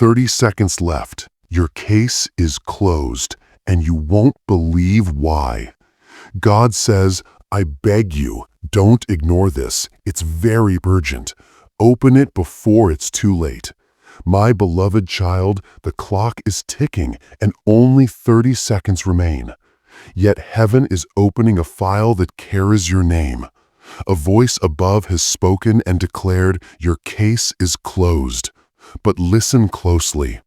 30 seconds left. Your case is closed, and you won't believe why. God says, I beg you, don't ignore this. It's very urgent. Open it before it's too late. My beloved child, the clock is ticking and only 30 seconds remain. Yet heaven is opening a file that carries your name. A voice above has spoken and declared, your case is closed. But listen closely.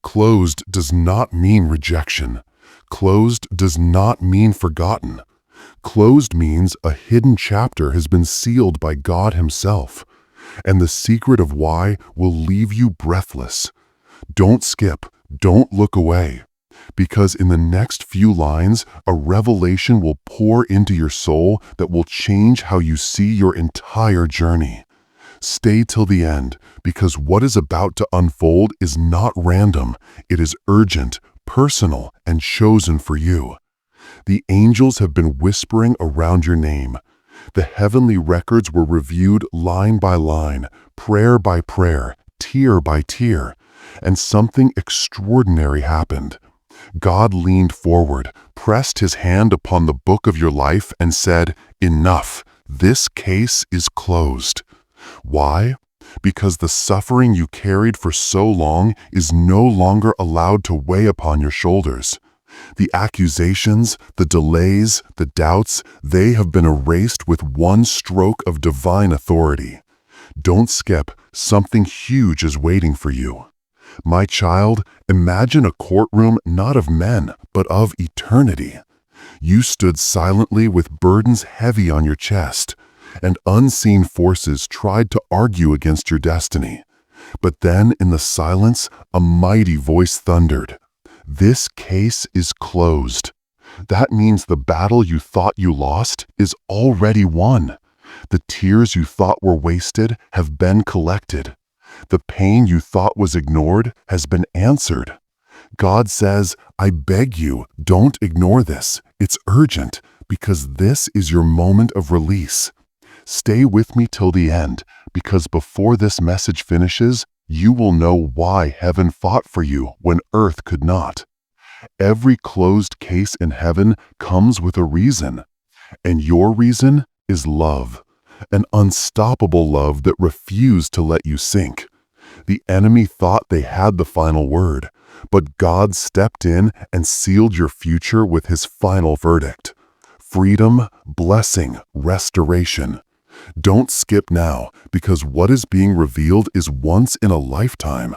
Closed does not mean rejection. Closed does not mean forgotten. Closed means a hidden chapter has been sealed by God Himself, and the secret of why will leave you breathless. Don't skip, don't look away, because in the next few lines, a revelation will pour into your soul that will change how you see your entire journey. Stay till the end, because what is about to unfold is not random. It is urgent, personal, and chosen for you. The angels have been whispering around your name. The heavenly records were reviewed line by line, prayer by prayer, tear by tear, and something extraordinary happened. God leaned forward, pressed His hand upon the book of your life, and said, enough, this case is closed. Why? Because the suffering you carried for so long is no longer allowed to weigh upon your shoulders. The accusations, the delays, the doubts, they have been erased with one stroke of divine authority. Don't skip, something huge is waiting for you. My child, imagine a courtroom not of men, but of eternity. You stood silently with burdens heavy on your chest, and unseen forces tried to argue against your destiny. But then, in the silence, a mighty voice thundered, this case is closed. That means the battle you thought you lost is already won. The tears you thought were wasted have been collected. The pain you thought was ignored has been answered. God says, I beg you, don't ignore this. It's urgent, because this is your moment of release. Stay with me till the end, because before this message finishes, you will know why heaven fought for you when earth could not. Every closed case in heaven comes with a reason, and your reason is love, an unstoppable love that refused to let you sink. The enemy thought they had the final word, but God stepped in and sealed your future with His final verdict. Freedom, blessing, restoration. Don't skip now, because what is being revealed is once in a lifetime.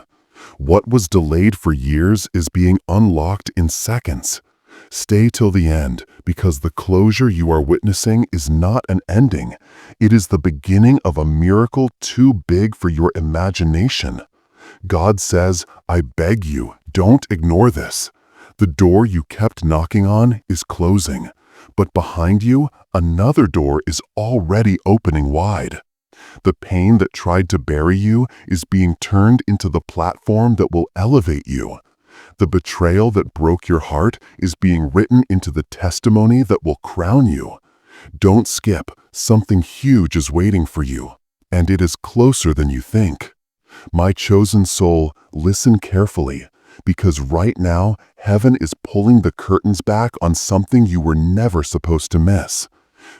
What was delayed for years is being unlocked in seconds. Stay till the end, because the closure you are witnessing is not an ending. It is the beginning of a miracle too big for your imagination. God says, I beg you, don't ignore this. The door you kept knocking on is closing, but behind you, another door is already opening wide. The pain that tried to bury you is being turned into the platform that will elevate you. The betrayal that broke your heart is being written into the testimony that will crown you. Don't skip, something huge is waiting for you, and it is closer than you think. My chosen soul, listen carefully, because right now, heaven is pulling the curtains back on something you were never supposed to miss.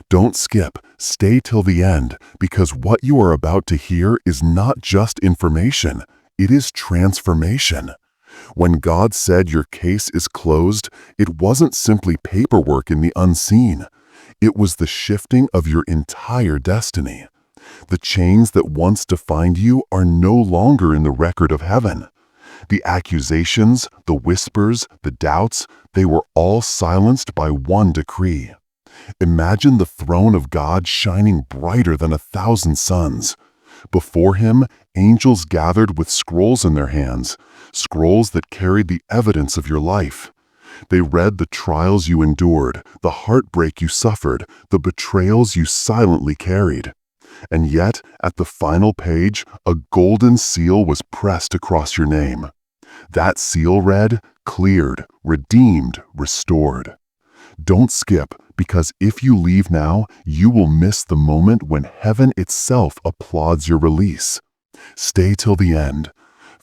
Don't skip, stay till the end, because what you are about to hear is not just information, it is transformation. When God said your case is closed, it wasn't simply paperwork in the unseen. It was the shifting of your entire destiny. The chains that once defined you are no longer in the record of heaven. The accusations, the whispers, the doubts, they were all silenced by one decree. Imagine the throne of God shining brighter than 1,000 suns. Before Him, angels gathered with scrolls in their hands, scrolls that carried the evidence of your life. They read the trials you endured, the heartbreak you suffered, the betrayals you silently carried. And yet, at the final page, a golden seal was pressed across your name. That seal read, cleared, redeemed, restored. Don't skip, because if you leave now, you will miss the moment when heaven itself applauds your release. Stay till the end.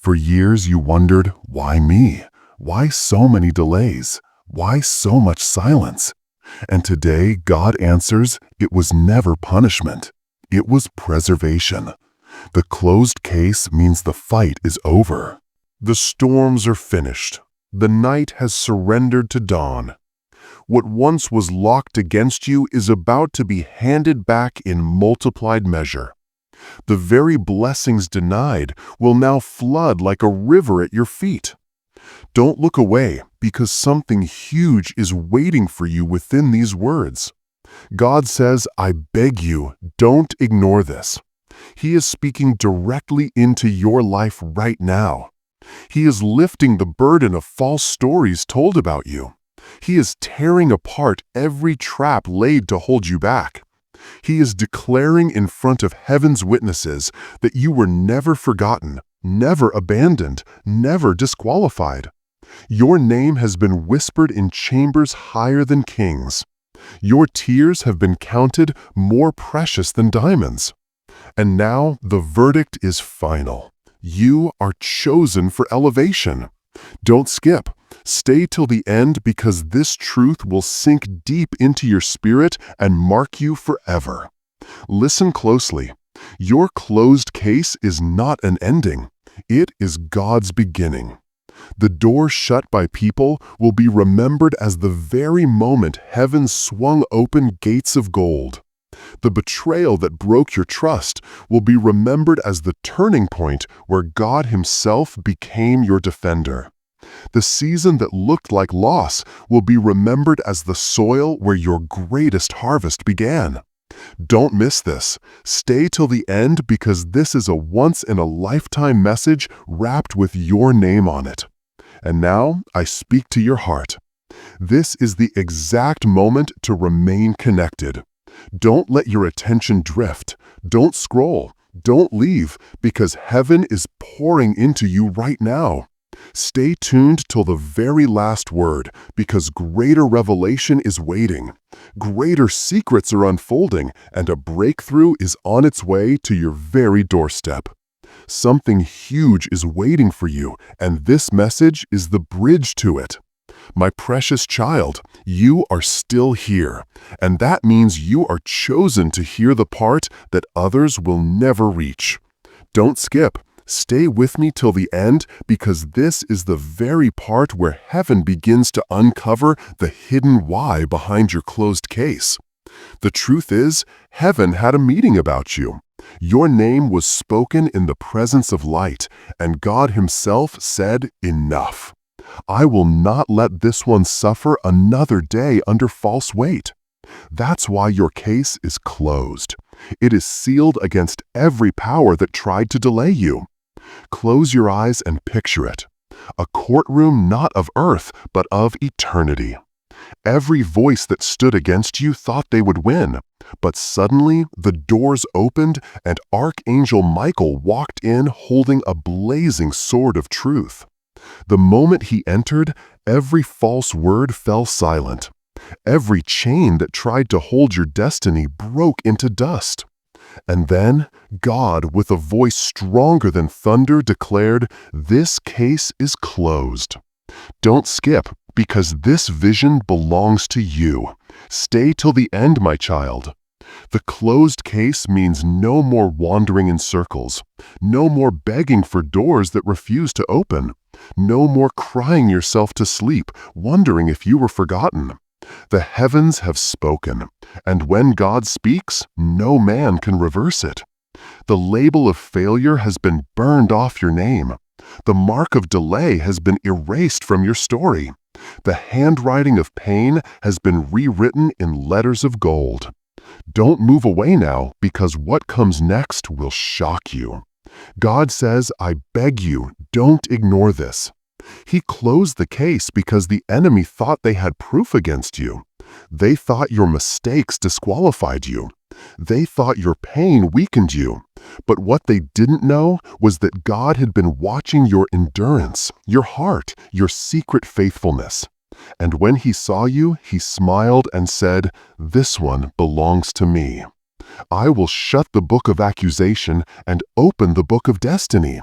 For years you wondered, why me? Why so many delays? Why so much silence? And today God answers, it was never punishment. It was preservation. The closed case means the fight is over. The storms are finished. The night has surrendered to dawn. What once was locked against you is about to be handed back in multiplied measure. The very blessings denied will now flood like a river at your feet. Don't look away, because something huge is waiting for you within these words. God says, I beg you, don't ignore this. He is speaking directly into your life right now. He is lifting the burden of false stories told about you. He is tearing apart every trap laid to hold you back. He is declaring in front of heaven's witnesses that you were never forgotten, never abandoned, never disqualified. Your name has been whispered in chambers higher than kings. Your tears have been counted more precious than diamonds. And now the verdict is final. You are chosen for elevation. Don't skip. Stay till the end, because this truth will sink deep into your spirit and mark you forever. Listen closely. Your closed case is not an ending. It is God's beginning. The door shut by people will be remembered as the very moment heaven swung open gates of gold. The betrayal that broke your trust will be remembered as the turning point where God Himself became your defender. The season that looked like loss will be remembered as the soil where your greatest harvest began. Don't miss this. Stay till the end, because this is a once-in-a-lifetime message wrapped with your name on it. And now I speak to your heart. This is the exact moment to remain connected. Don't let your attention drift. Don't scroll. Don't leave, because heaven is pouring into you right now. Stay tuned till the very last word, because greater revelation is waiting. Greater secrets are unfolding, and a breakthrough is on its way to your very doorstep. Something huge is waiting for you, and this message is the bridge to it. My precious child, you are still here, and that means you are chosen to hear the part that others will never reach. Don't skip. Stay with me till the end, because this is the very part where heaven begins to uncover the hidden why behind your closed case. The truth is, heaven had a meeting about you. Your name was spoken in the presence of light, and God Himself said, enough. I will not let this one suffer another day under false weight. That's why your case is closed. It is sealed against every power that tried to delay you. Close your eyes and picture it. A courtroom not of earth, but of eternity. Every voice that stood against you thought they would win, but suddenly the doors opened and Archangel Michael walked in holding a blazing sword of truth. The moment he entered, every false word fell silent. Every chain that tried to hold your destiny broke into dust. And then God, with a voice stronger than thunder, declared, this case is closed. Don't skip, because this vision belongs to you. Stay till the end, my child. The closed case means no more wandering in circles, no more begging for doors that refuse to open, no more crying yourself to sleep, wondering if you were forgotten. The heavens have spoken, and when God speaks, no man can reverse it. The label of failure has been burned off your name. The mark of delay has been erased from your story. The handwriting of pain has been rewritten in letters of gold. Don't move away now, because what comes next will shock you. God says, I beg you, don't ignore this. He closed the case because the enemy thought they had proof against you. They thought your mistakes disqualified you. They thought your pain weakened you. But what they didn't know was that God had been watching your endurance, your heart, your secret faithfulness. And when He saw you, He smiled and said, this one belongs to me. I will shut the book of accusation and open the book of destiny.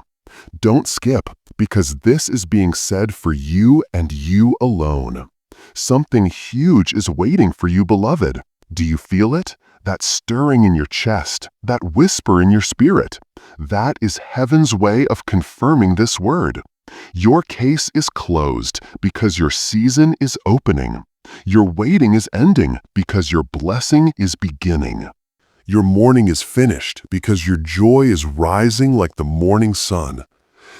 Don't skip, because this is being said for you and you alone. Something huge is waiting for you, beloved. Do you feel it? That stirring in your chest, that whisper in your spirit. That is heaven's way of confirming this word. Your case is closed because your season is opening. Your waiting is ending because your blessing is beginning. Your mourning is finished because your joy is rising like the morning sun.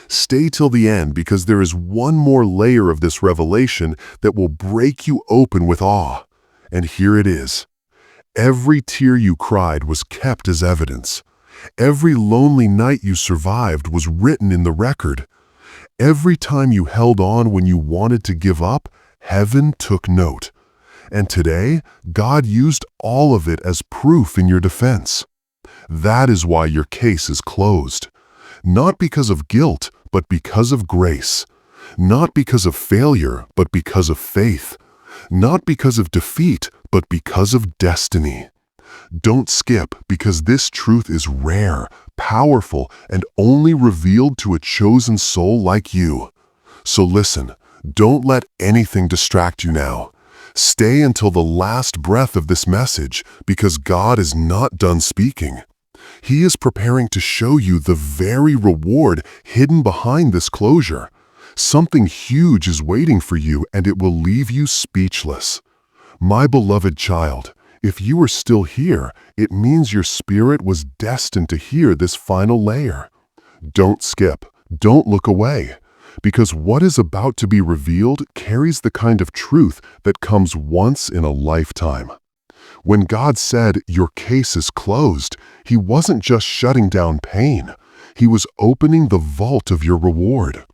Stay till the end because there is one more layer of this revelation that will break you open with awe. And here it is. Every tear you cried was kept as evidence. Every lonely night you survived was written in the record. Every time you held on when you wanted to give up, heaven took note. And today, God used all of it as proof in your defense. That is why your case is closed. Not because of guilt, but because of grace. Not because of failure, but because of faith. Not because of defeat, but because of destiny. Don't skip, because this truth is rare, powerful, and only revealed to a chosen soul like you. So listen, don't let anything distract you now. Stay until the last breath of this message, because God is not done speaking. He is preparing to show you the very reward hidden behind this closure. Something huge is waiting for you, and it will leave you speechless. My beloved child, if you are still here, it means your spirit was destined to hear this final layer. Don't skip, don't look away, because what is about to be revealed carries the kind of truth that comes once in a lifetime. When God said, "Your case is closed," He wasn't just shutting down pain. He was opening the vault of your reward.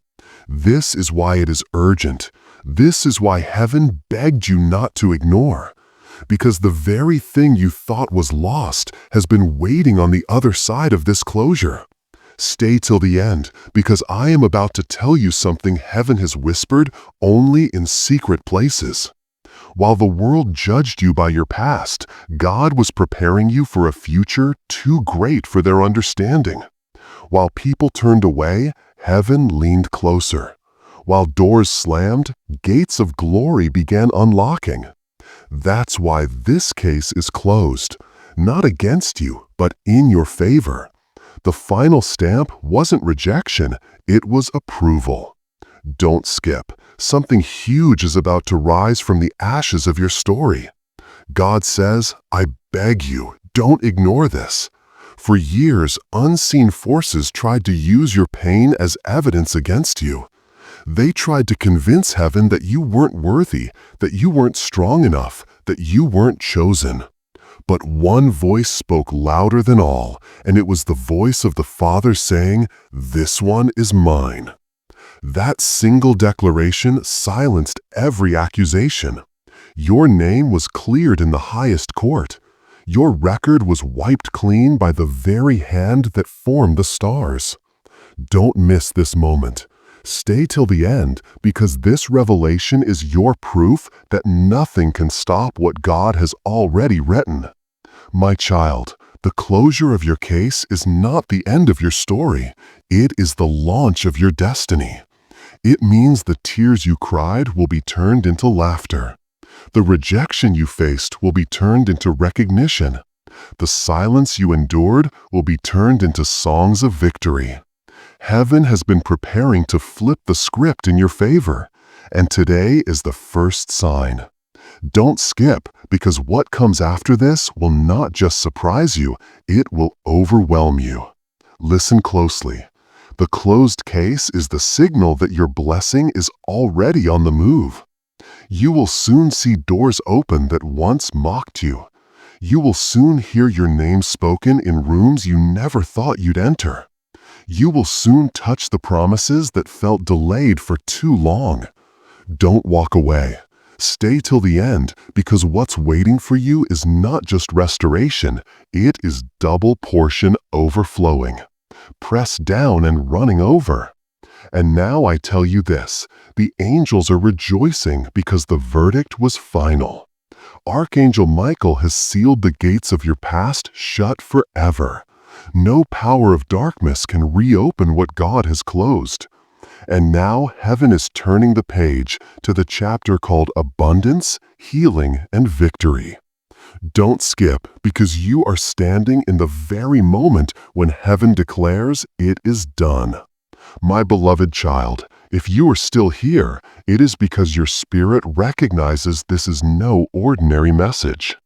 This is why it is urgent. This is why heaven begged you not to ignore. Because the very thing you thought was lost has been waiting on the other side of this closure. Stay till the end, because I am about to tell you something heaven has whispered only in secret places. While the world judged you by your past, God was preparing you for a future too great for their understanding. While people turned away, heaven leaned closer. While doors slammed, gates of glory began unlocking. That's why this case is closed, not against you, but in your favor. The final stamp wasn't rejection, it was approval. Don't skip. Something huge is about to rise from the ashes of your story. God says, "I beg you, don't ignore this." For years, unseen forces tried to use your pain as evidence against you. They tried to convince heaven that you weren't worthy, that you weren't strong enough, that you weren't chosen. But one voice spoke louder than all, and it was the voice of the Father saying, "This one is mine." That single declaration silenced every accusation. Your name was cleared in the highest court. Your record was wiped clean by the very hand that formed the stars. Don't miss this moment. Stay till the end, because this revelation is your proof that nothing can stop what God has already written. My child, the closure of your case is not the end of your story. It is the launch of your destiny. It means the tears you cried will be turned into laughter. The rejection you faced will be turned into recognition. The silence you endured will be turned into songs of victory. Heaven has been preparing to flip the script in your favor, and today is the first sign. Don't skip, because what comes after this will not just surprise you, it will overwhelm you. Listen closely. The closed case is the signal that your blessing is already on the move. You will soon see doors open that once mocked you. You will soon hear your name spoken in rooms you never thought you'd enter. You will soon touch the promises that felt delayed for too long. Don't walk away. Stay till the end, because what's waiting for you is not just restoration, it is double portion overflowing. Pressed down and running over. And now I tell you this, the angels are rejoicing because the verdict was final. Archangel Michael has sealed the gates of your past shut forever. No power of darkness can reopen what God has closed. And now heaven is turning the page to the chapter called Abundance, Healing, and Victory. Don't skip, because you are standing in the very moment when heaven declares it is done. My beloved child, if you are still here, it is because your spirit recognizes this is no ordinary message.